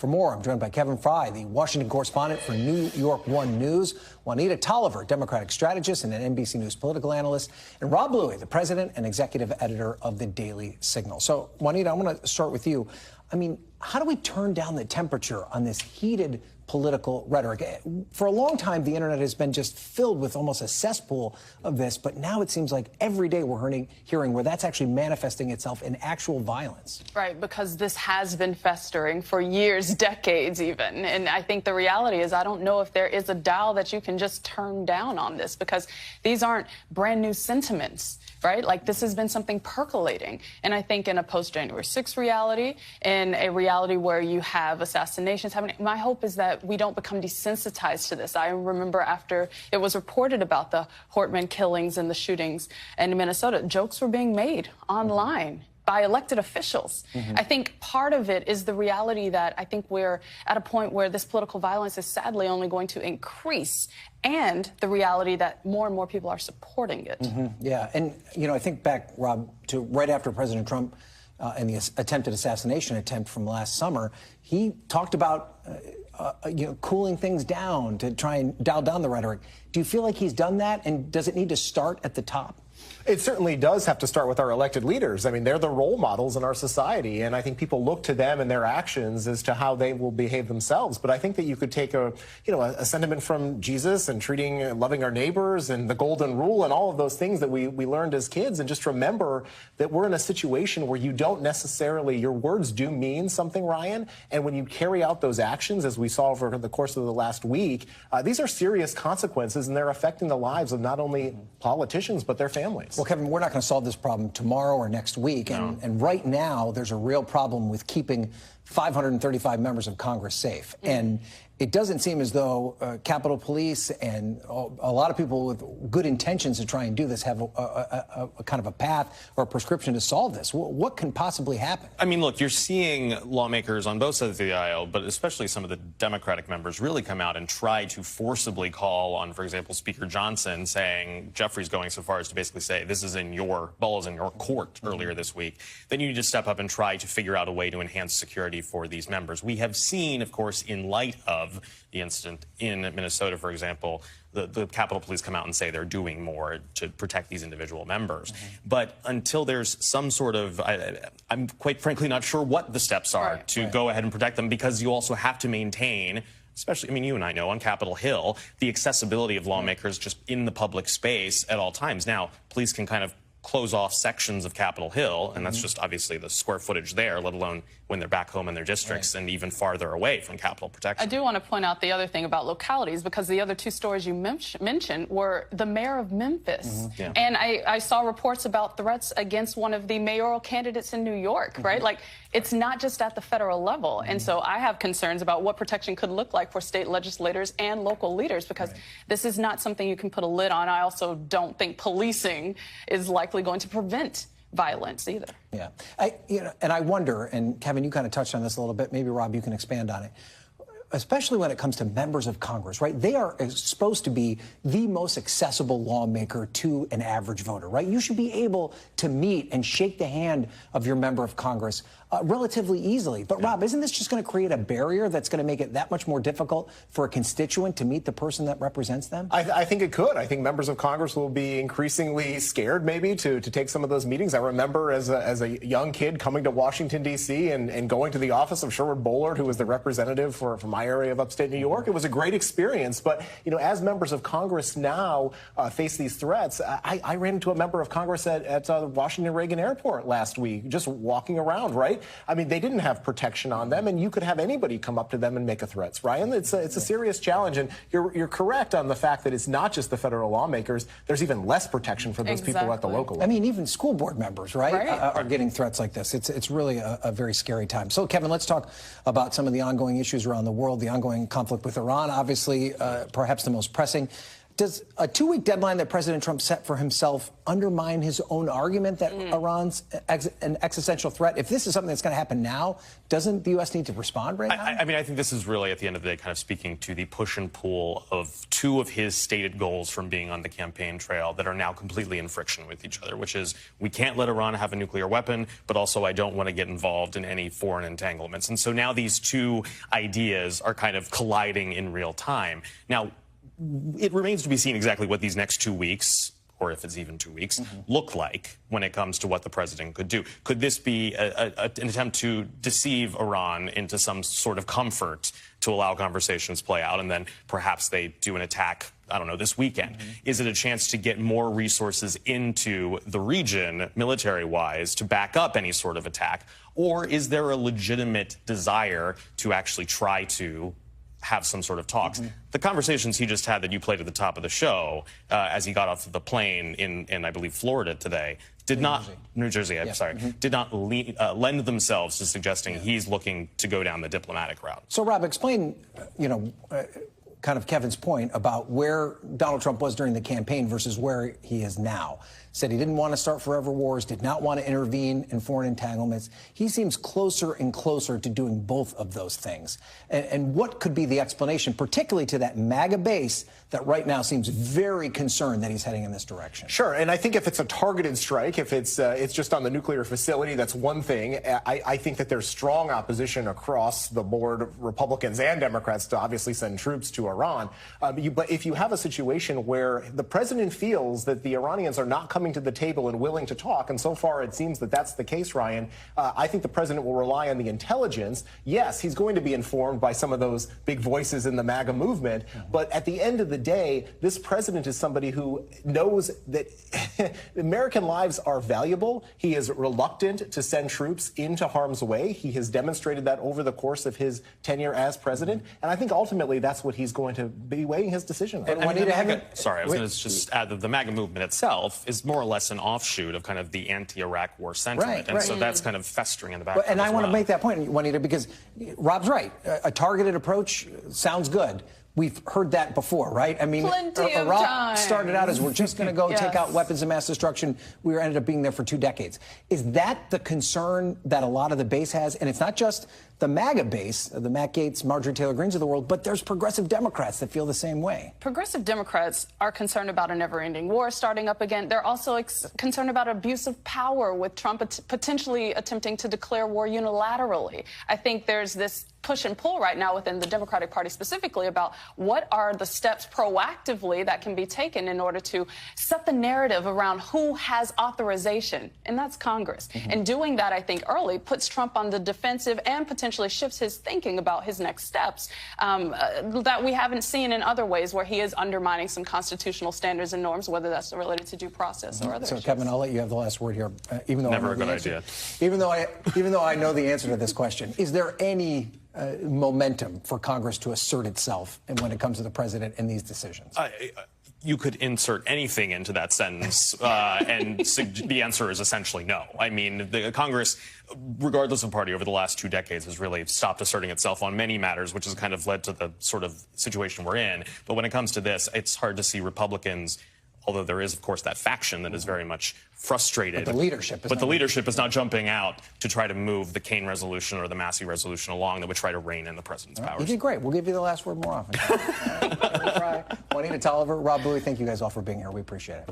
For more, I'm joined by Kevin Frey, the Washington correspondent for New York One News, Juanita Tolliver, Democratic strategist and an NBC News political analyst, and Rob Bluey, the president and executive editor of the Daily Signal. So, Juanita, I want to start with you. I mean, how do we turn down the temperature on this heated political rhetoric? For a long time, the internet has been just filled with almost a cesspool of this, but now it seems like every day we're hearing where that's actually manifesting itself in actual violence. Right, because this has been festering for years, decades even. And I think the reality is I don't know if there is a dial that you can just turn down on this, because these aren't brand new sentiments. Right? Like, this has been something percolating. And I think in a post-January 6th reality, in a reality where you have assassinations happening, my hope is that we don't become desensitized to this. I remember after it was reported about the Hortman killings and the shootings in Minnesota, jokes were being made online by elected officials. I think part of it is the reality that I think we're at a point where this political violence is sadly only going to increase, and the reality that more and more people are supporting it. Yeah, and you know, I think back, Rob, to right after President Trump and the attempted assassination attempt from last summer, he talked about cooling things down to try and dial down the rhetoric. Do you feel like he's done that, and does it need to start at the top? It certainly does have to start with our elected leaders. I mean, they're the role models in our society, and I think people look to them and their actions as to how they will behave themselves. But I think that you could take a sentiment from Jesus and loving our neighbors and the golden rule and all of those things that we learned as kids, and just remember that we're in a situation where you don't necessarily, your words do mean something, Ryan, and when you carry out those actions, as we saw over the course of the last week, these are serious consequences, and they're affecting the lives of not only politicians, but their families. Well, Kevin, we're not going to solve this problem tomorrow or next week. No. And right now, there's a real problem with keeping 535 members of Congress safe. And it doesn't seem as though Capitol Police and a lot of people with good intentions to try and do this have a kind of a path or a prescription to solve this. What can possibly happen? I mean, look, you're seeing lawmakers on both sides of the aisle, but especially some of the Democratic members, really come out and try to forcibly call on, for example, Speaker Johnson, saying, Jeffrey's going so far as to basically say, this is ball is in your court earlier this week. Then you need to step up and try to figure out a way to enhance security for these members. We have seen, of course, in light of the incident in Minnesota, for example, the Capitol Police come out and say they're doing more to protect these individual members. But until there's some sort of, I'm quite frankly not sure what the steps are to go ahead and protect them, because you also have to maintain, especially, I mean, you and I know on Capitol Hill, the accessibility of lawmakers just in the public space at all times. Now, police can kind of close off sections of Capitol Hill, and that's just obviously the square footage there, let alone when they're back home in their districts and even farther away from Capitol protection. I do want to point out the other thing about localities, because the other two stories you mentioned were the mayor of Memphis. And I saw reports about threats against one of the mayoral candidates in New York, right? Like, it's not just at the federal level. And so I have concerns about what protection could look like for state legislators and local leaders, because this is not something you can put a lid on. I also don't think policing is likely going to prevent violence either. Yeah, and I wonder, and Kevin, you kind of touched on this a little bit. Maybe Rob, you can expand on it. Especially when it comes to members of Congress, right? They are supposed to be the most accessible lawmaker to an average voter, right? You should be able to meet and shake the hand of your member of Congress relatively easily. But Rob, isn't this just going to create a barrier that's going to make it that much more difficult for a constituent to meet the person that represents them? I think it could. I think members of Congress will be increasingly scared, maybe, to take some of those meetings. I remember as a young kid coming to Washington, D.C. and going to the office of Sherwood Boehlert, who was the representative for my area of upstate New York. It was a great experience. But, you know, as members of Congress now face these threats, I ran into a member of Congress at Washington Reagan Airport last week, just walking around, right? I mean, they didn't have protection on them, and you could have anybody come up to them and make a threat. Ryan, it's a serious challenge, and you're correct on the fact that it's not just the federal lawmakers. There's even less protection for those people at the local level. I mean, even school board members, right, are getting threats like this. It's really a very scary time. So, Kevin, let's talk about some of the ongoing issues around the world, the ongoing conflict with Iran, obviously, perhaps the most pressing. Does a 2-week deadline that President Trump set for himself undermine his own argument that Iran's an existential threat? If this is something that's going to happen now, doesn't the U.S. need to respond right now? I mean, I think this is really, at the end of the day, kind of speaking to the push and pull of two of his stated goals from being on the campaign trail that are now completely in friction with each other, which is we can't let Iran have a nuclear weapon, but also I don't want to get involved in any foreign entanglements. And so now these two ideas are kind of colliding in real time. Now, it remains to be seen exactly what these next 2 weeks, or if it's even 2 weeks, look like when it comes to what the president could do. Could this be an attempt to deceive Iran into some sort of comfort to allow conversations play out, and then perhaps they do an attack, I don't know, this weekend? Is it a chance to get more resources into the region, military-wise, to back up any sort of attack? Or is there a legitimate desire to actually try to have some sort of talks? The conversations he just had that you played at the top of the show as he got off the plane in I believe, Florida today, did not, New Jersey, I'm sorry, did not lend themselves to suggesting he's looking to go down the diplomatic route. So, Rob, explain, kind of Kevin's point about where Donald Trump was during the campaign versus where he is now. Said he didn't want to start forever wars, did not want to intervene in foreign entanglements. He seems closer and closer to doing both of those things. And what could be the explanation, particularly to that MAGA base that right now seems very concerned that he's heading in this direction? Sure, and I think if it's a targeted strike, if it's just on the nuclear facility, that's one thing. I think that there's strong opposition across the board, Republicans and Democrats, to obviously send troops to Iran. But if you have a situation where the president feels that the Iranians are not coming to the table and willing to talk, and so far it seems that that's the case, Ryan, I think the president will rely on the intelligence. Yes, he's going to be informed by some of those big voices in the MAGA movement, but at the end of the day, this president is somebody who knows that American lives are valuable. He is reluctant to send troops into harm's way. He has demonstrated that over the course of his tenure as president, and I think ultimately that's what he's going to be weighing his decision on. I was going to just add that the MAGA movement itself is more or less an offshoot of kind of the anti-Iraq war sentiment, so that's kind of festering in the background. And I want to make that point, Juanita, because Rob's right. A targeted approach sounds good. We've heard that before, right? I mean, Iraq started out as we're just going to go take out weapons of mass destruction. We ended up being there for 2 decades. Is that the concern that a lot of the base has? And it's not just the MAGA base, the Matt Gaetz, Marjorie Taylor Greenes of the world, but there's progressive Democrats that feel the same way. Progressive Democrats are concerned about a never-ending war starting up again. They're also concerned about abuse of power, with Trump potentially attempting to declare war unilaterally. I think there's this push and pull right now within the Democratic Party specifically about what are the steps proactively that can be taken in order to set the narrative around who has authorization, and that's Congress. And doing that, I think, early puts Trump on the defensive and potentially shifts his thinking about his next steps that we haven't seen in other ways, where he is undermining some constitutional standards and norms, whether that's related to due process or other issues. Kevin, I'll let you have the last word here, even though never a good idea. Even though I know the answer to this question, is there any momentum for Congress to assert itself when it comes to the president and these decisions? You could insert anything into that sentence, and the answer is essentially no. I mean, the Congress, regardless of party, over the last 2 decades has really stopped asserting itself on many matters, which has kind of led to the sort of situation we're in. But when it comes to this, it's hard to see Republicans, although there is, of course, that faction that is very much frustrated. But the leadership is not jumping out to try to move the Kane resolution or the Massey resolution along that would try to rein in the president's powers. You did great. We'll give you the last word more often. Juanita Tolliver, Rob Bluey, thank you guys all for being here. We appreciate it.